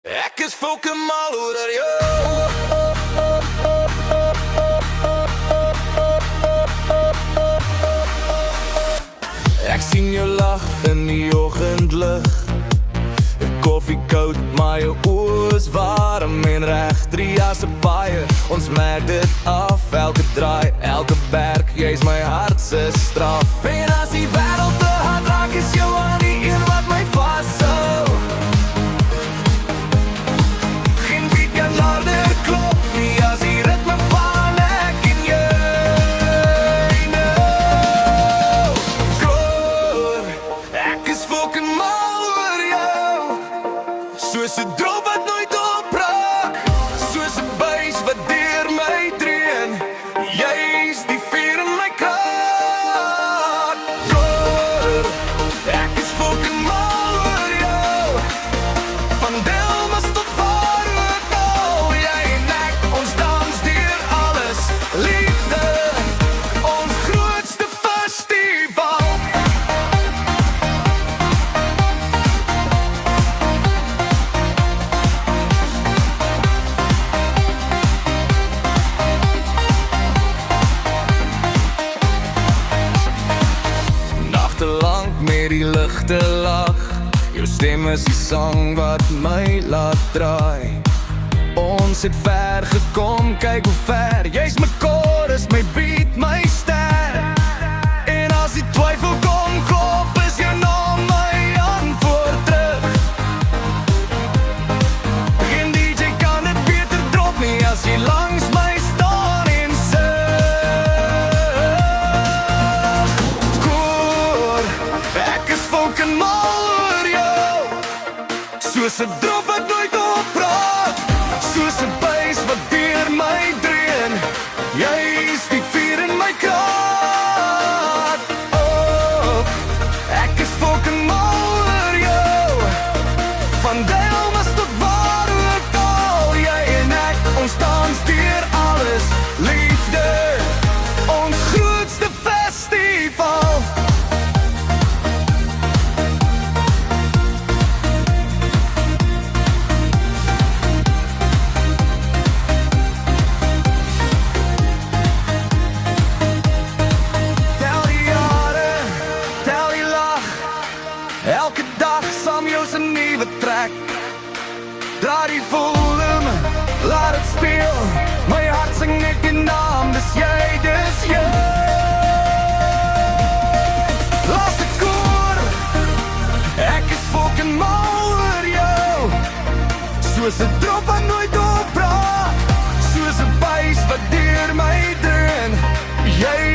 Ek is fucking mal oor jou. Ek sien jou lag in die oggendlig. Koffie koud, maar jou oë is warm en reg. 3 jaar se baie, ons merk dit af. Elke draai, elke berg, jy is my hart se straf. En as die wêreld te hard raak, is jou aan die een wat my vashou. Geen beat kan harder klop nie as die ritme van ek en jy nou. Koor, ek is fucking mal oor jou. Soos 'n drop wat nooit opraak, soos 'n buis wat deur my dreun. Jy's die vuur in my kraak. Koor, ek is fucking mal oor jou. Van Delmas tot waar ook al, jy en ek, ons dans deur alles. Liefde, ons grootste festival. Lang met die ligte lag. Jou stem is die sang wat my laat draai. Ons het ver gekom, kyk hoe ver. Jy's my chorus, my beat, my ster. En as die twyfel kom klop, is jou naam my antwoord terug. Geen DJ kan dit beter drop nie as jy langs my staan en ek is fucking mal oor jou. Soos 'n drop wat nooit opraak, soos 'n buis wat deur my dreun. Jy is die vuur in my kraak. Oh, ek is fucking mal oor jou. Van Delmas tot waar ook al, jy en ek, ons dans deur alles. Liefde, ons grootste festival. Elke dag saam jou se nuwe trek. Draai die volume, laat het speel. My hart sing net die naam, dis jy, dis jy. Laaste koor, ek is fucking mal oor jou. Soos 'n drop wat nooit opraak, soos 'n buis wat deur my dreun. Jy